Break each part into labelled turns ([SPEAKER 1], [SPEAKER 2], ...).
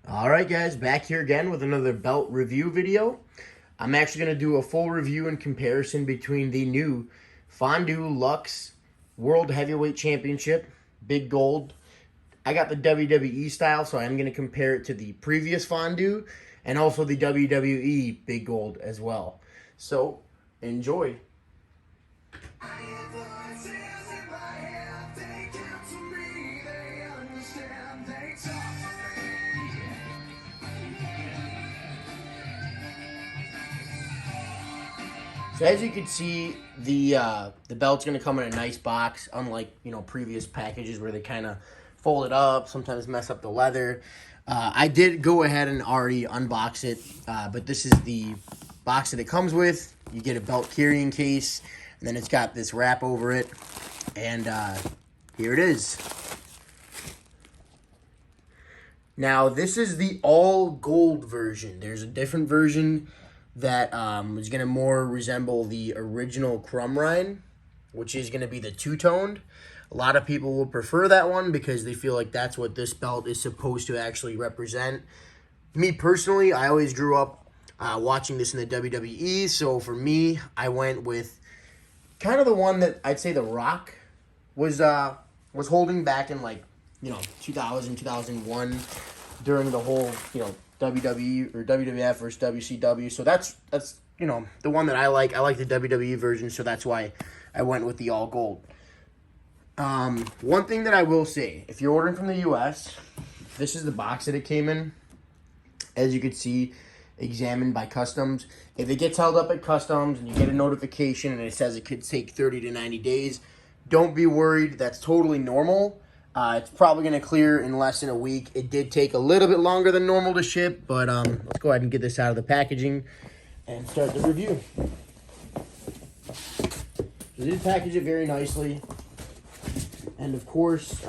[SPEAKER 1] Alright guys, back here again with another belt review video. I'm actually going to do a full review and comparison between the new Fandu Luxe World Heavyweight Championship, Big Gold. I got the WWE style, so I'm going to compare it to the previous Fandu and also the WWE Big Gold as well. So, enjoy. So as you can see, the belt's going to come in a nice box, unlike previous packages where they kind of fold it up, sometimes mess up the leather. I did go ahead and already unbox it, but this is the box that it comes with. You get a belt carrying case, and then it's got this wrap over it, and here it is. Now, this is the all gold version. There's a different version that is going to more resemble the original Crumrine, which is going to be the two-toned. A lot of people will prefer that one because they feel like that's what this belt is supposed to actually represent. Me personally, I always grew up watching this in the WWE, so for me, I went with kind of the one that I'd say The Rock was holding back in 2000, 2001 during the whole, WWE or WWF versus WCW. So that's the one that I like. I like the WWE version, so that's why I went with the all gold. One thing that I will say, if you're ordering from the US, this is the box that it came in. As you can see, examined by customs. If it gets held up at customs and you get a notification and it says it could take 30 to 90 days, don't be worried. That's totally normal. It's probably going to clear in less than a week. It did take a little bit longer than normal to ship, but let's go ahead and get this out of the packaging and start the review. So they did package it very nicely. And of course,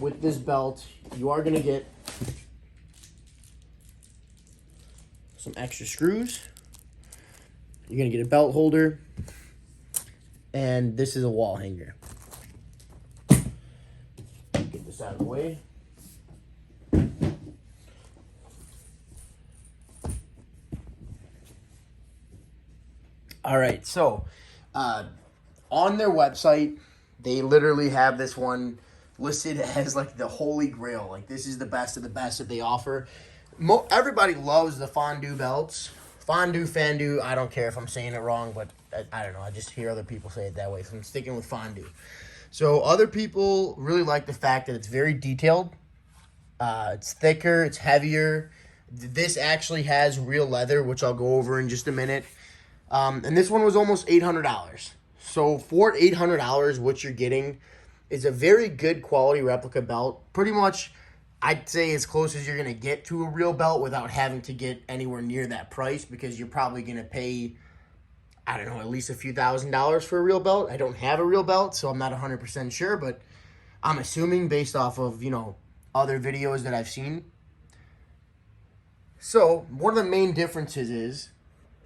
[SPEAKER 1] with this belt, you are going to get some extra screws. You're going to get a belt holder. And this is a wall hanger. Get this out of the way. All right, so on their website, they literally have this one listed as like the holy grail. Like, this is the best of the best that they offer. Everybody loves the Fandu belts. Fandu, I don't care if I'm saying it wrong, but I don't know. I just hear other people say it that way, so I'm sticking with Fandu. So other people really like the fact that it's very detailed. It's thicker, it's heavier. This actually has real leather, which I'll go over in just a minute. And this one was almost $800. So for $800, what you're getting is a very good quality replica belt. Pretty much, I'd say as close as you're going to get to a real belt without having to get anywhere near that price, because you're probably going to pay, I don't know, at least a few $1,000s for a real belt. I don't have a real belt, so I'm not 100% sure, but I'm assuming based off of, other videos that I've seen. So one of the main differences is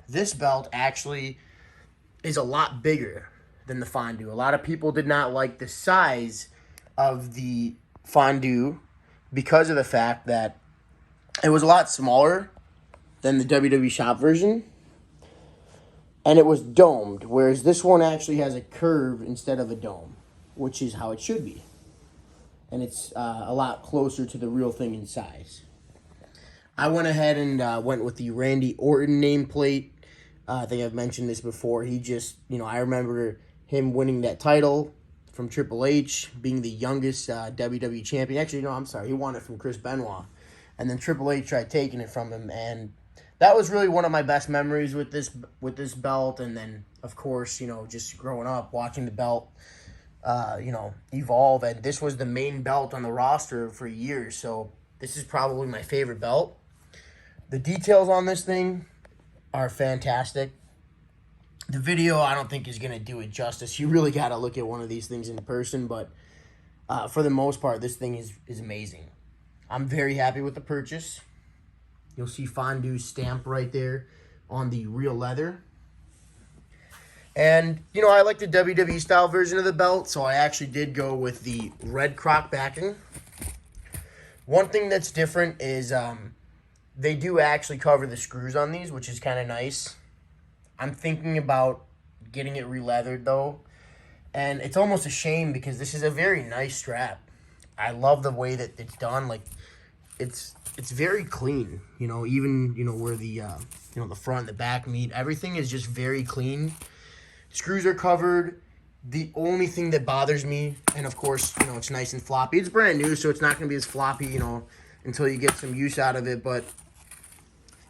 [SPEAKER 1] this belt actually is a lot bigger than the Fandu. A lot of people did not like the size of the Fandu because of the fact that it was a lot smaller than the Wwe Shop version. And it was domed, whereas this one actually has a curve instead of a dome, which is how it should be. And it's a lot closer to the real thing in size. I went ahead and went with the Randy Orton nameplate. I think I've mentioned this before. He just, I remember him winning that title from Triple H, being the youngest WWE champion. Actually, no, I'm sorry. He won it from Chris Benoit. And then Triple H tried taking it from him, and that was really one of my best memories with this belt. And then, of course, just growing up, watching the belt, evolve. And this was the main belt on the roster for years. So this is probably my favorite belt. The details on this thing are fantastic. The video, I don't think, is going to do it justice. You really got to look at one of these things in person. But for the most part, this thing is amazing. I'm very happy with the purchase. You'll see Fandu's stamp right there on the real leather. And, I like the WWE style version of the belt, so I actually did go with the Red Crocodile Backing. One thing that's different is They do actually cover the screws on these, which is kind of nice. I'm thinking about getting it re-leathered though. And it's almost a shame because this is a very nice strap. I love the way that it's done. Like, it's very clean, you know, even, you know, where the, the front and the back meet. Everything is just very clean. Screws are covered. The only thing that bothers me, and of course, you know, it's nice and floppy. It's brand new, so it's not going to be as floppy, you know, until you get some use out of it. But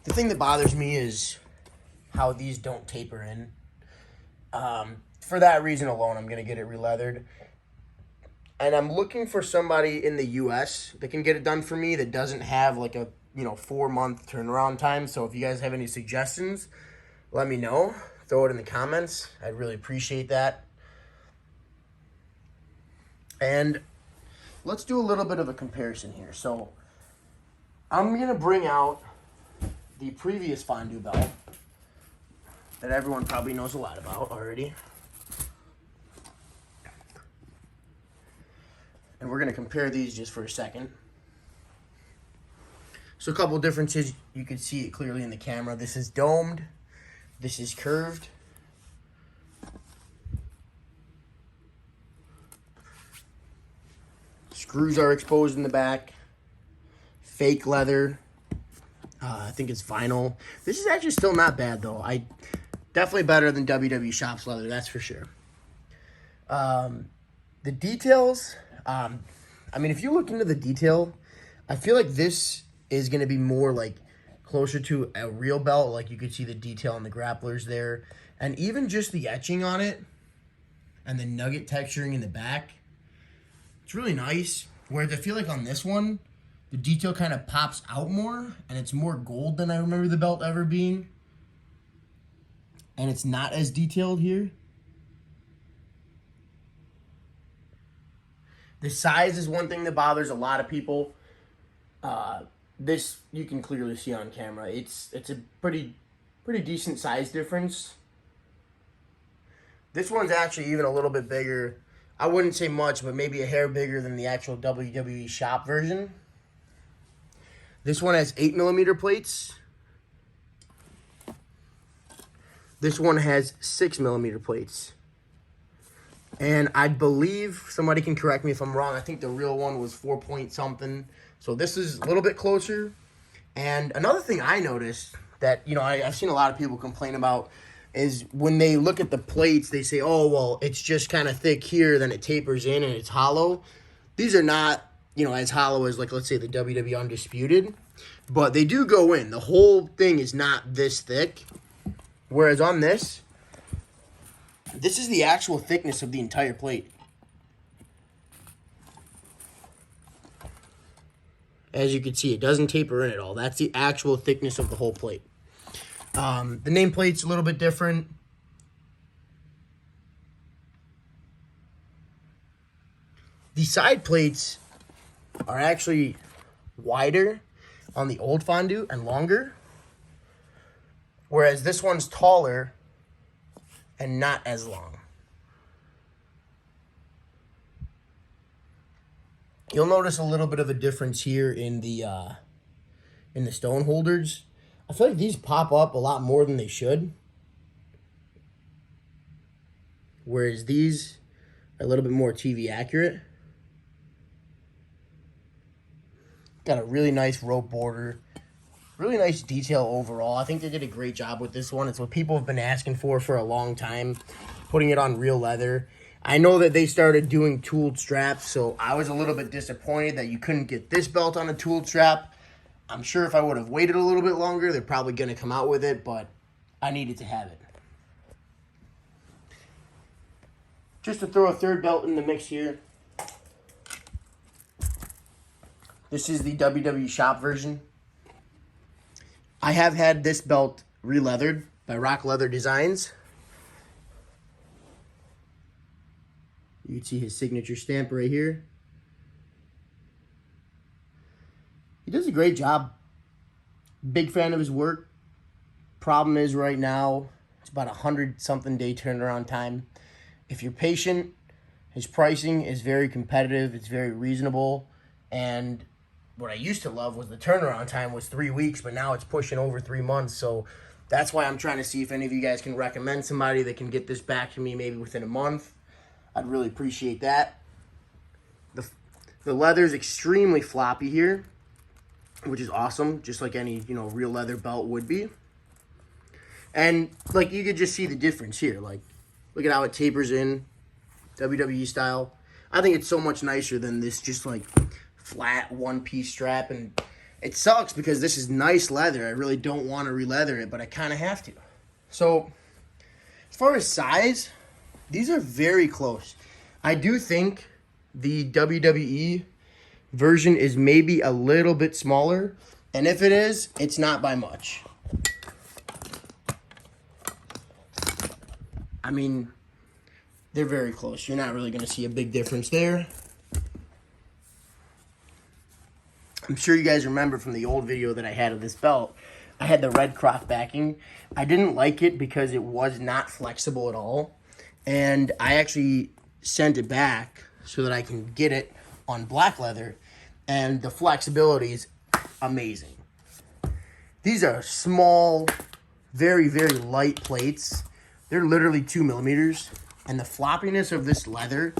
[SPEAKER 1] the thing that bothers me is how these don't taper in. For that reason alone, I'm going to get it re-leathered. And I'm looking for somebody in the U.S. that can get it done for me that doesn't have like a, 4-month turnaround time. So if you guys have any suggestions, let me know. Throw it in the comments. I'd really appreciate that. And let's do a little bit of a comparison here. So I'm going to bring out the previous Fandu belt that everyone probably knows a lot about already. And we're going to compare these just for a second. So a couple differences. You can see it clearly in the camera. This is domed. This is curved. Screws are exposed in the back. Fake leather. I think it's vinyl. This is actually still not bad though. Definitely better than Wwe Shop's leather, that's for sure. The details, I mean, if you look into the detail, I feel like this is going to be more like closer to a real belt. Like you could see the detail on the grapplers there. And even just the etching on it and the nugget texturing in the back, it's really nice. Whereas I feel like on this one, the detail kind of pops out more and it's more gold than I remember the belt ever being. And it's not as detailed here. The size is one thing that bothers a lot of people. This you can clearly see on camera. It's a pretty decent size difference. This one's actually even a little bit bigger. I wouldn't say much, but maybe a hair bigger than the actual Wwe Shop version. This one has 8mm plates. This one has 6mm plates. And I believe, somebody can correct me if I'm wrong, I think the real one was 4 point something. So this is a little bit closer. And another thing I noticed that, I've seen a lot of people complain about is when they look at the plates, they say, oh, well, it's just kind of thick here, then it tapers in and it's hollow. These are not, as hollow as, like, let's say the WWE Undisputed. But they do go in. The whole thing is not this thick. Whereas on this is the actual thickness of the entire plate. As you can see, it doesn't taper in at all. That's the actual thickness of the whole plate. The nameplate's a little bit different. The side plates are actually wider on the old Fandu and longer. Whereas this one's taller and not as long. You'll notice a little bit of a difference here in the stone holders. I feel like these pop up a lot more than they should. Whereas these are a little bit more TV accurate. Got a really nice rope border. Really nice detail overall. I think they did a great job with this one. It's what people have been asking for a long time, putting it on real leather. I know that they started doing tooled straps, so I was a little bit disappointed that you couldn't get this belt on a tooled strap. I'm sure if I would have waited a little bit longer, they're probably going to come out with it, but I needed to have it. Just to throw a third belt in the mix here. This is the Wwe Shop version. I have had this belt re-leathered by Rock Leather Designs. You can see his signature stamp right here. He does a great job. Big fan of his work. Problem is right now, it's about 100-something day turnaround time. If you're patient, his pricing is very competitive. It's very reasonable. And what I used to love was the turnaround time was 3 weeks, but now it's pushing over 3 months. So that's why I'm trying to see if any of you guys can recommend somebody that can get this back to me maybe within a month. I'd really appreciate that. The leather's extremely floppy here, which is awesome, just like any, you know, real leather belt would be. And like you could just see the difference here. Like, look at how it tapers in, WWE style. I think it's so much nicer than this just like flat one-piece strap. And it sucks because this is nice leather. I really don't want to re-leather it, but I kind of have to. So as far as size, these are very close. I do think the WWE version is maybe a little bit smaller. And if it is, it's not by much. I mean, they're very close. You're not really going to see a big difference there. I'm sure you guys remember from the old video that I had of this belt, I had the Red Crocodile Backing. I didn't like it because it was not flexible at all. And I actually sent it back so that I can get it on black leather. And the flexibility is amazing. These are small, very, very light plates. They're literally 2 millimeters. And the floppiness of this leather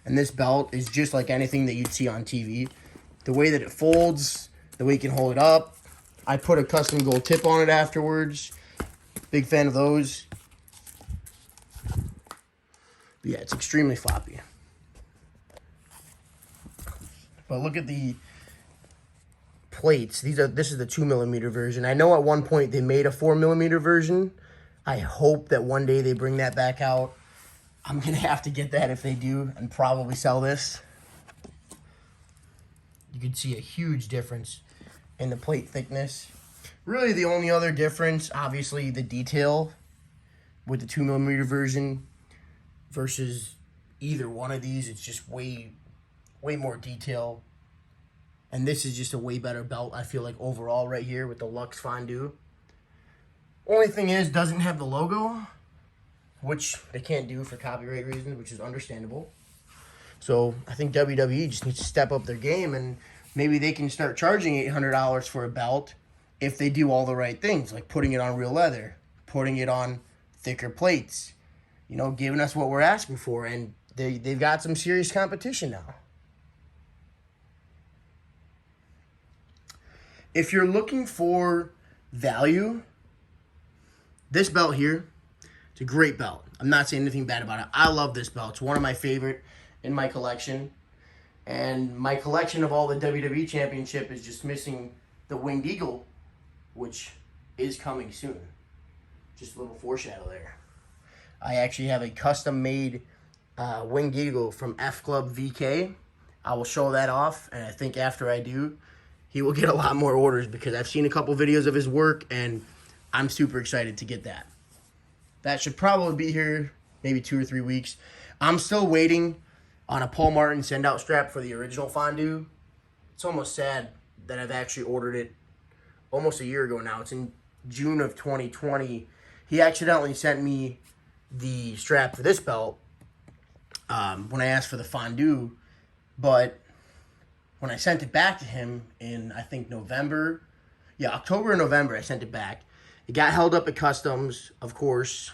[SPEAKER 1] and this belt is just like anything that you'd see on TV. The way that it folds, the way you can hold it up. I put a custom gold tip on it afterwards. Big fan of those. But yeah, it's extremely floppy. But look at the plates. This is the 2 millimeter version. I know at one point they made a 4 millimeter version. I hope that one day they bring that back out. I'm going to have to get that if they do and probably sell this. You can see a huge difference in the plate thickness. Really the only other difference, obviously the detail with the 2 millimeter version versus either one of these. It's just way more detail. And this is just a way better belt, I feel like, overall right here with the Luxe Fandu. Only thing is, doesn't have the logo, which they can't do for copyright reasons, which is understandable. So I think WWE just needs to step up their game, and maybe they can start charging $800 for a belt if they do all the right things, like putting it on real leather, putting it on thicker plates, you know, giving us what we're asking for. And they've got some serious competition now. If you're looking for value, this belt here, it's a great belt. I'm not saying anything bad about it. I love this belt. It's one of my favorite in my collection. And my collection of all the WWE Championship is just missing the Winged Eagle, which is coming soon. Just a little foreshadow there. I actually have a custom-made Winged Eagle from F Club VK. I will show that off, and I think after I do, he will get a lot more orders because I've seen a couple videos of his work, and I'm super excited to get that. That should probably be here maybe 2 or 3 weeks. I'm still waiting on a Paul Martin send-out strap for the original Fandu. It's almost sad that I've actually ordered it almost a year ago now. It's in June of 2020. He accidentally sent me the strap for this belt when I asked for the Fandu, but when I sent it back to him in, I think, October or November, I sent it back. It got held up at customs, of course.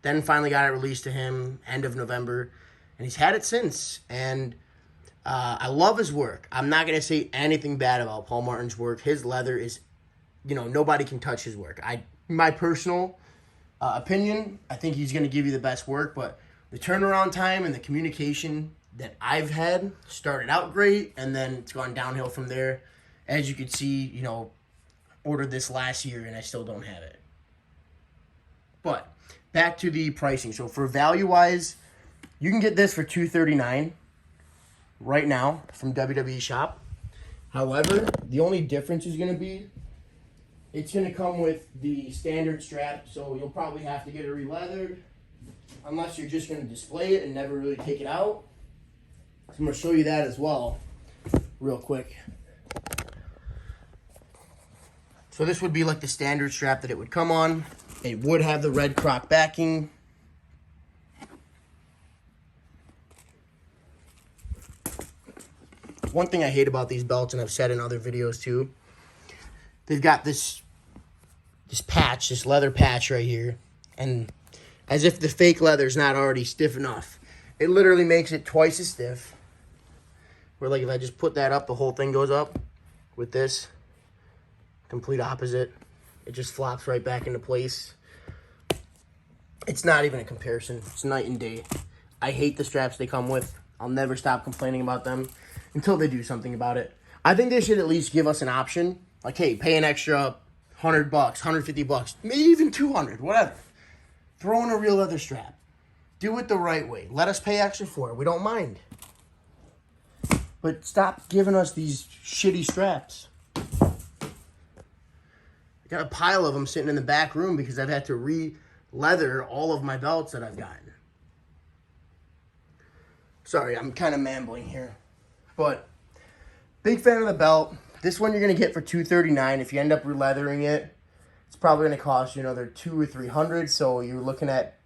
[SPEAKER 1] Then finally got it released to him end of November. And he's had it since. And I love his work. I'm not going to say anything bad about Paul Martin's work. His leather is, you know, nobody can touch his work. My personal opinion, I think he's going to give you the best work. But the turnaround time and the communication that I've had started out great, and then it's gone downhill from there. As you can see, you know, ordered this last year and I still don't have it. But back to the pricing. So for value-wise, you can get this for $239 right now from Wwe Shop. However, the only difference is going to be it's going to come with the standard strap, so you'll probably have to get it re-leathered unless you're just going to display it and never really take it out. So I'm going to show you that as well real quick. So this would be like the standard strap that it would come on. It would have the Red Crocodile backing. one thing I hate about these belts, and I've said in other videos too, they've got this patch, this leather patch right here, and as if the fake leather's not already stiff enough, it literally makes it twice as stiff. Where like if I just put that up, the whole thing goes up. With this, complete opposite. It just flops right back into place. It's not even a comparison. It's night and day. I hate the straps they come with. I'll never stop complaining about them until they do something about it. I think they should at least give us an option. Like, hey, pay an extra $100, $150, maybe even $200, whatever. Throw in a real leather strap. Do it the right way. Let us pay extra for it. We don't mind. But stop giving us these shitty straps. I got a pile of them sitting in the back room because I've had to re-leather all of my belts that I've gotten. Sorry, I'm kind of mambling here. But big fan of the belt. This one you're going to get for $239. If you end up re-leathering it, it's probably going to cost you another $200 or $300. So you're looking at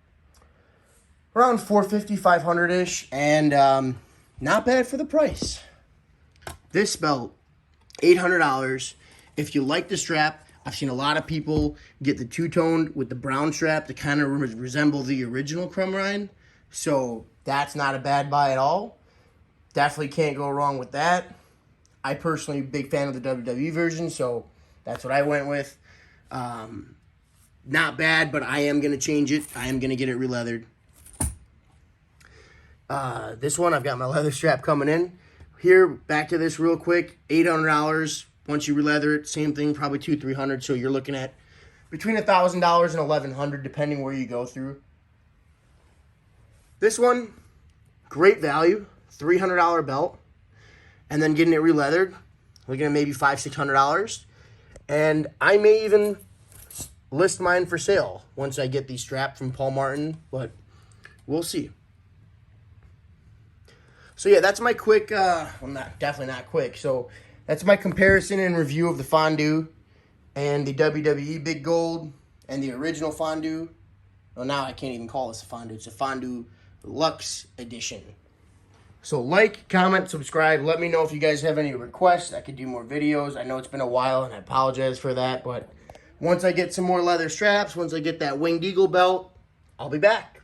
[SPEAKER 1] around $450, $500-ish. And not bad for the price. This belt, $800. If you like the strap, I've seen a lot of people get the two-toned with the brown strap to kind of resemble the original Crumrine. So that's not a bad buy at all. Definitely can't go wrong with that. I personally big fan of the WWE version, so that's what I went with. Not bad, but I am going to change it. I am going to get it re-leathered. This one, I've got my leather strap coming in. Here, back to this real quick, $800. Once you re-leather it, same thing, probably $200, $300. So you're looking at between $1,000 and $1,100, depending where you go through. This one, great value, $300 belt, and then getting it re-leathered, looking at maybe $500, $600. And I may even list mine for sale once I get these strapped from Paul Martin, but we'll see. So yeah, that's my quick, definitely not quick. So that's my comparison and review of the Fandu and the WWE Big Gold and the original Fandu. Well, now I can't even call this a Fandu. It's a Fandu Luxe edition. So like, comment, subscribe. Let me know if you guys have any requests. I could do more videos. I know it's been a while and I apologize for that. But once I get some more leather straps, once I get that Winged Eagle belt, I'll be back.